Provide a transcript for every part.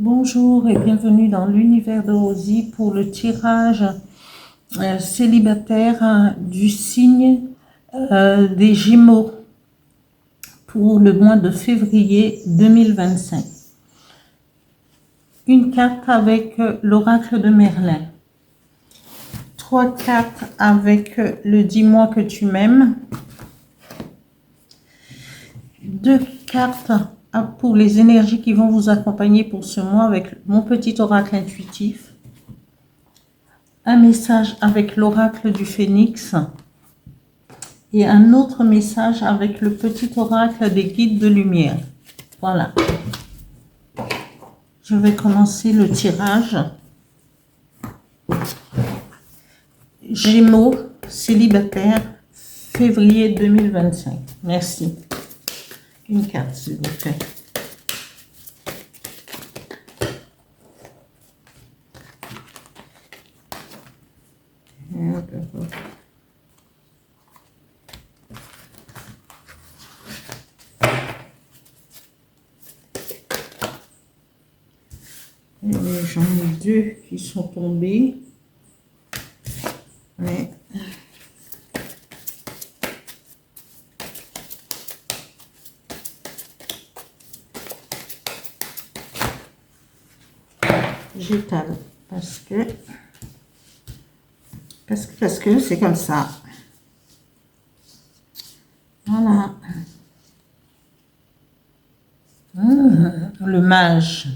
Bonjour et bienvenue dans l'univers de Rosie pour le tirage célibataire du signe des Gémeaux pour le mois de février 2025. Une carte avec l'oracle de Merlin. 3 cartes avec le dis-moi que tu m'aimes. 2 cartes pour les énergies qui vont vous accompagner pour ce mois avec mon petit oracle intuitif. Un message avec l'oracle du Phénix et un autre message avec le petit oracle des guides de lumière. Voilà. Je vais commencer le tirage. Gémeaux, célibataire, février 2025. Merci. Une carte, s'il vous plaît. J'en ai 2 qui sont tombés. Ouais. J'étale parce que c'est comme ça. Voilà. Le mage.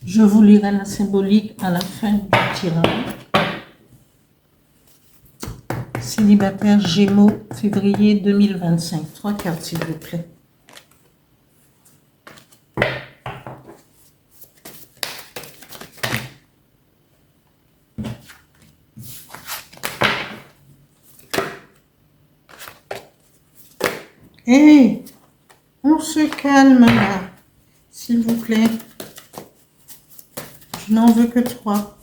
Je vous lirai la symbolique à la fin du tirage. Célibataire Gémeaux, février 2025. 3 cartes, s'il vous plaît. Hé, on se calme là, s'il vous plaît. Je n'en veux que 3.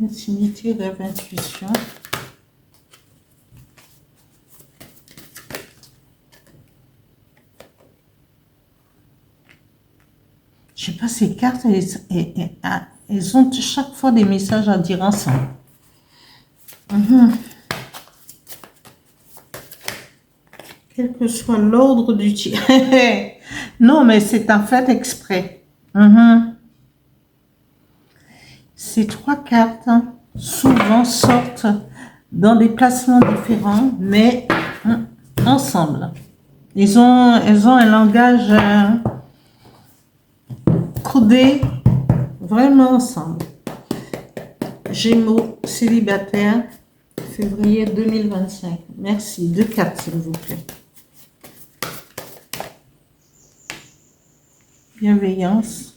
Intimité, rêve, intuition. Je sais pas, ces cartes, elles ont chaque fois des messages à dire ensemble. Quel que soit l'ordre du tirage. Non, mais c'est en fait exprès. Ces 3 cartes souvent sortent dans des placements différents, mais ensemble. Elles ont un langage codé vraiment ensemble. Gémeaux, célibataire, février 2025. Merci. 2 cartes, s'il vous plaît. Bienveillance.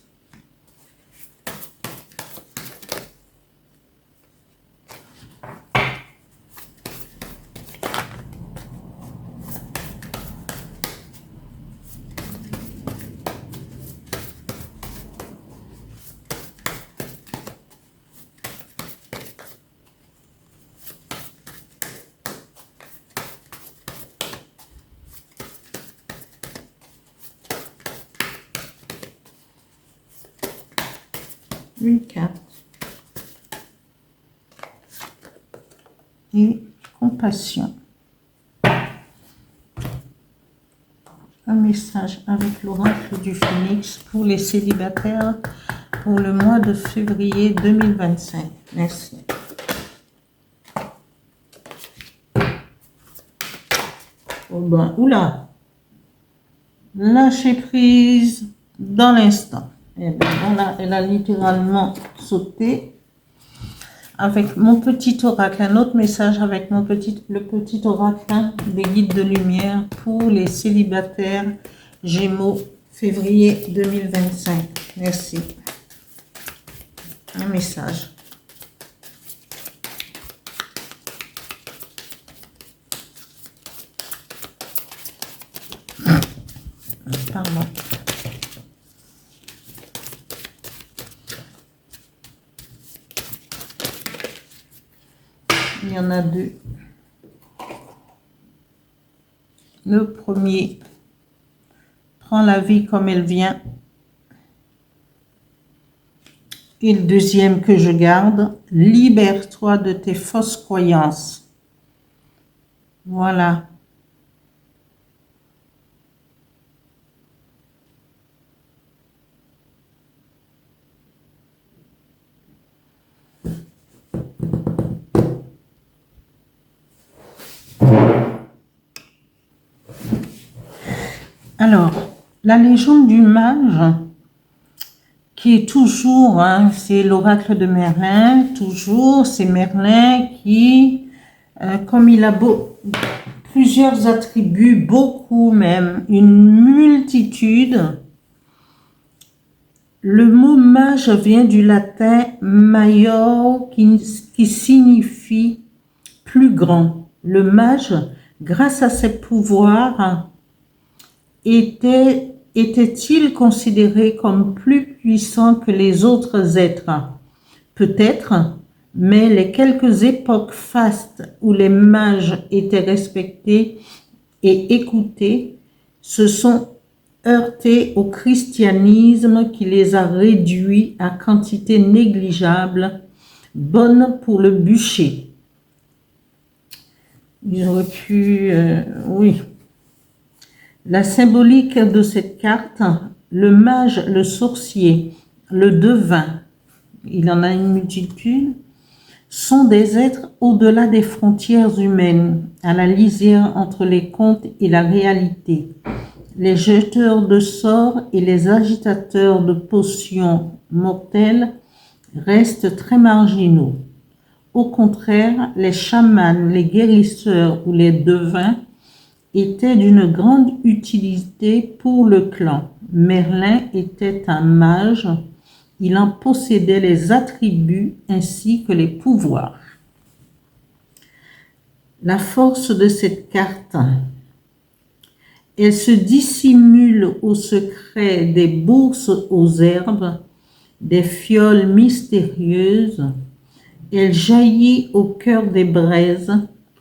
Une carte. Et compassion. Un message avec l'oracle du Phénix pour les célibataires pour le mois de février 2025. Merci. Oh ben, oula. Lâcher prise dans l'instant. Et bien voilà, elle a littéralement sauté. avec mon petit oracle, un autre message avec le petit oracle des guides de lumière pour les célibataires Gémeaux, février 2025. Merci. Un message. Pardon. Il y en a deux. Le premier, prends la vie comme elle vient. Et le deuxième que je garde, libère-toi de tes fausses croyances. Voilà. Alors, la légende du mage, qui est toujours, hein, c'est l'oracle de Merlin, toujours, c'est Merlin qui, comme il a plusieurs attributs, beaucoup même, une multitude. Le mot mage vient du latin major qui signifie plus grand. Le mage, grâce à ses pouvoirs, était-il considéré comme plus puissant que les autres êtres? Peut-être, mais les quelques époques fastes où les mages étaient respectés et écoutés se sont heurtés au christianisme qui les a réduits à quantité négligeable, bonne pour le bûcher. Ils auraient pu... oui. La symbolique de cette carte, le mage, le sorcier, le devin, il en a une multitude, sont des êtres au-delà des frontières humaines, à la lisière entre les contes et la réalité. Les jeteurs de sorts et les agitateurs de potions mortelles restent très marginaux. Au contraire, les chamans, les guérisseurs ou les devins était d'une grande utilité pour le clan. Merlin était un mage, il en possédait les attributs ainsi que les pouvoirs. La force de cette carte, elle se dissimule au secret des bourses aux herbes, des fioles mystérieuses, elle jaillit au cœur des braises,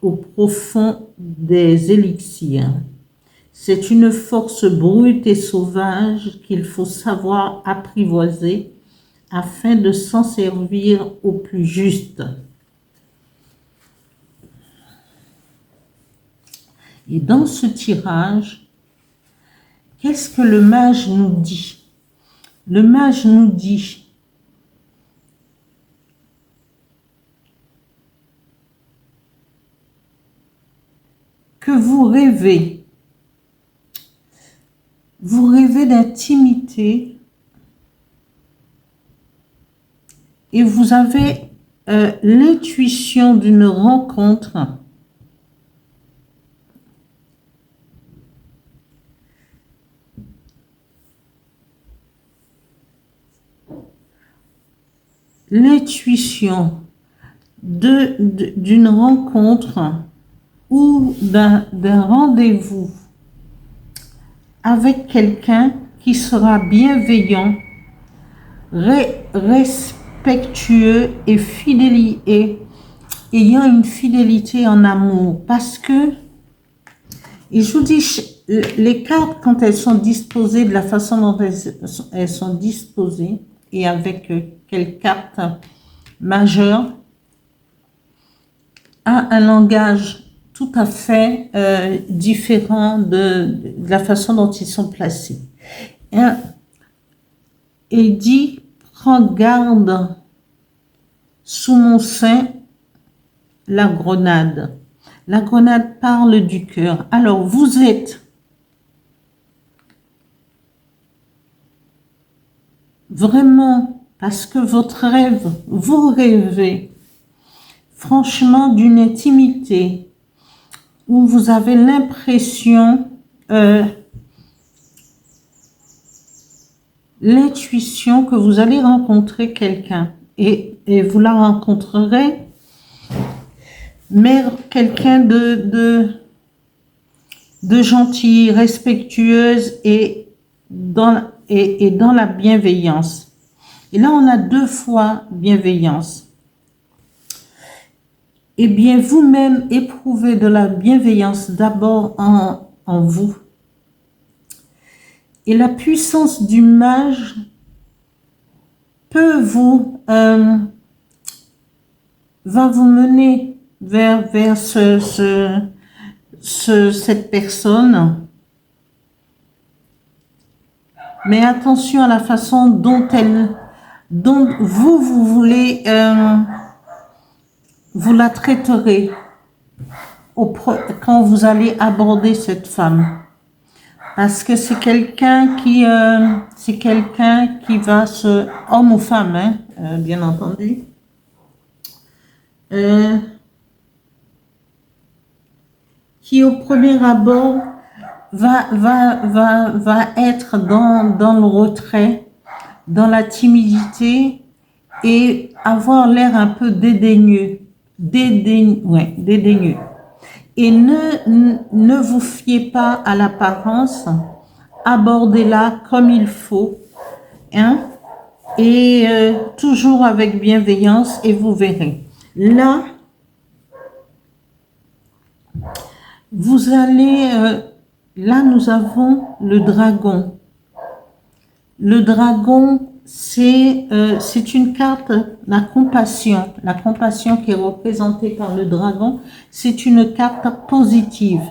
au profond des élixirs. C'est une force brute et sauvage qu'il faut savoir apprivoiser afin de s'en servir au plus juste. Et dans ce tirage, qu'est-ce que le mage nous dit? Le mage nous dit que vous rêvez d'intimité et vous avez l'intuition d'une rencontre d'une rencontre ou d'un rendez-vous avec quelqu'un qui sera bienveillant, respectueux et ayant une fidélité en amour. Parce que, et je vous dis, les cartes, quand elles sont disposées de la façon dont elles sont disposées, et avec quelle carte majeure, a un langage tout à fait différent de la façon dont ils sont placés. Et dit, prends garde sous mon sein la grenade. La grenade parle du cœur. Alors, vous êtes vraiment, parce que votre rêve, vous rêvez franchement d'une intimité où vous avez l'impression, l'intuition que vous allez rencontrer quelqu'un et vous la rencontrerez, mais quelqu'un de gentil, respectueuse et dans la bienveillance. Et là, on a 2 fois bienveillance. Eh bien, vous-même éprouvez de la bienveillance d'abord en vous. Et la puissance du mage peut va vous mener vers cette personne. Mais attention à la façon dont vous voulez, vous la traiterez quand vous allez aborder cette femme. Parce que c'est quelqu'un qui va homme ou femme, hein, bien entendu, qui au premier abord va être dans le retrait, dans la timidité et avoir l'air un peu dédaigneux. Dédaigneux. Et ne vous fiez pas à l'apparence, abordez-la comme il faut, hein, et toujours avec bienveillance et vous verrez. Là, vous allez, là nous avons le dragon. Le dragon, c'est une carte, la compassion qui est représentée par le dragon, c'est une carte positive.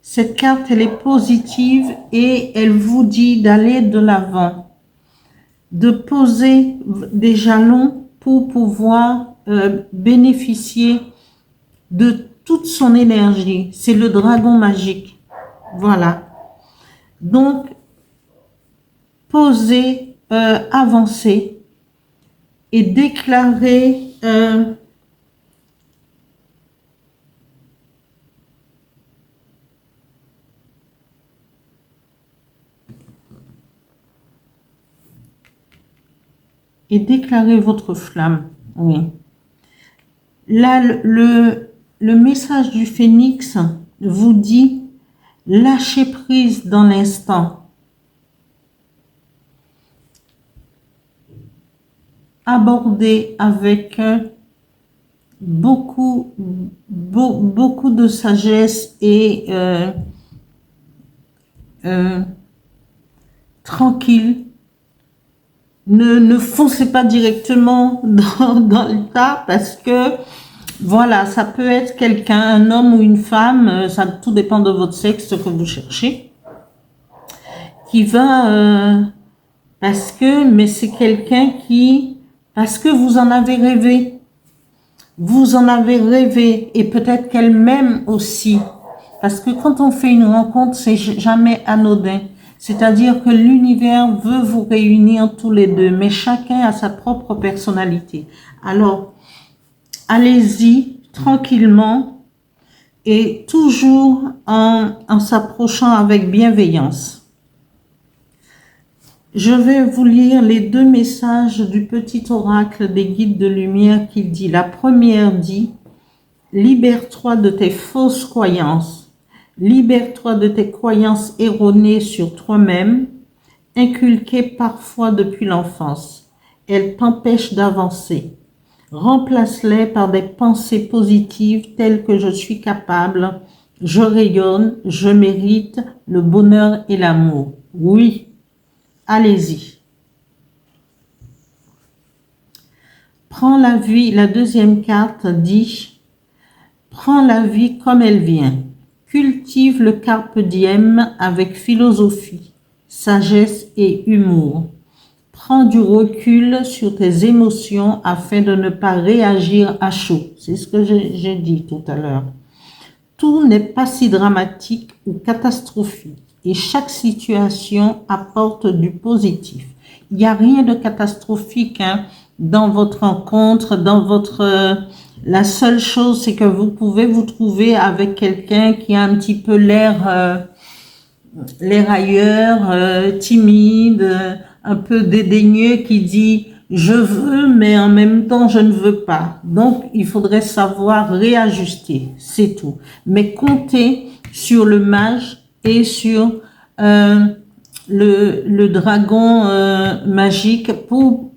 Cette carte, elle est positive et elle vous dit d'aller de l'avant, de poser des jalons pour pouvoir bénéficier de toute son énergie. C'est le dragon magique. Voilà. Donc, posez, avancez et déclarez votre flamme. Oui. Là, le message du phénix vous dit lâchez prise dans l'instant. Abordez avec beaucoup de sagesse et tranquille. Ne foncez pas directement dans le tas parce que voilà, ça peut être quelqu'un, un homme ou une femme, ça tout dépend de votre sexe que vous cherchez, qui va mais c'est quelqu'un qui, parce que vous en avez rêvé, et peut-être qu'elle-même aussi, parce que quand on fait une rencontre, c'est jamais anodin. C'est-à-dire que l'univers veut vous réunir tous les deux, mais chacun a sa propre personnalité. Alors, allez-y tranquillement et toujours en s'approchant avec bienveillance. Je vais vous lire les 2 messages du petit oracle des guides de lumière qui dit. La première dit « Libère-toi de tes fausses croyances. Libère-toi de tes croyances erronées sur toi-même, inculquées parfois depuis l'enfance. Elles t'empêchent d'avancer. Remplace-les par des pensées positives telles que je suis capable, je rayonne, je mérite le bonheur et l'amour. » Oui, allez-y. Prends la vie, la deuxième carte dit « Prends la vie comme elle vient. Cultive le carpe diem avec philosophie, sagesse et humour. Prends du recul sur tes émotions afin de ne pas réagir à chaud. » C'est ce que j'ai dit tout à l'heure. Tout n'est pas si dramatique ou catastrophique et chaque situation apporte du positif. Il n'y a rien de catastrophique dans votre rencontre, dans votre La seule chose, c'est que vous pouvez vous trouver avec quelqu'un qui a un petit peu l'air ailleurs, timide, un peu dédaigneux, qui dit je veux, mais en même temps je ne veux pas. Donc il faudrait savoir réajuster, c'est tout. Mais comptez sur le mage et sur le dragon magique pour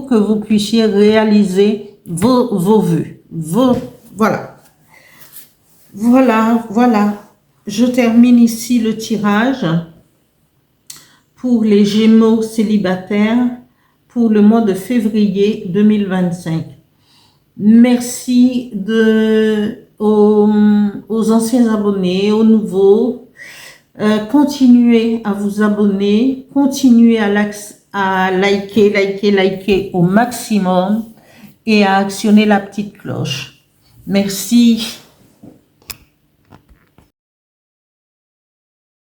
que vous puissiez réaliser vos vœux. Voilà. Voilà. Je termine ici le tirage pour les Gémeaux célibataires pour le mois de février 2025. Merci aux anciens abonnés, aux nouveaux. Continuez à vous abonner, continuez à liker au maximum et à actionner la petite cloche. Merci.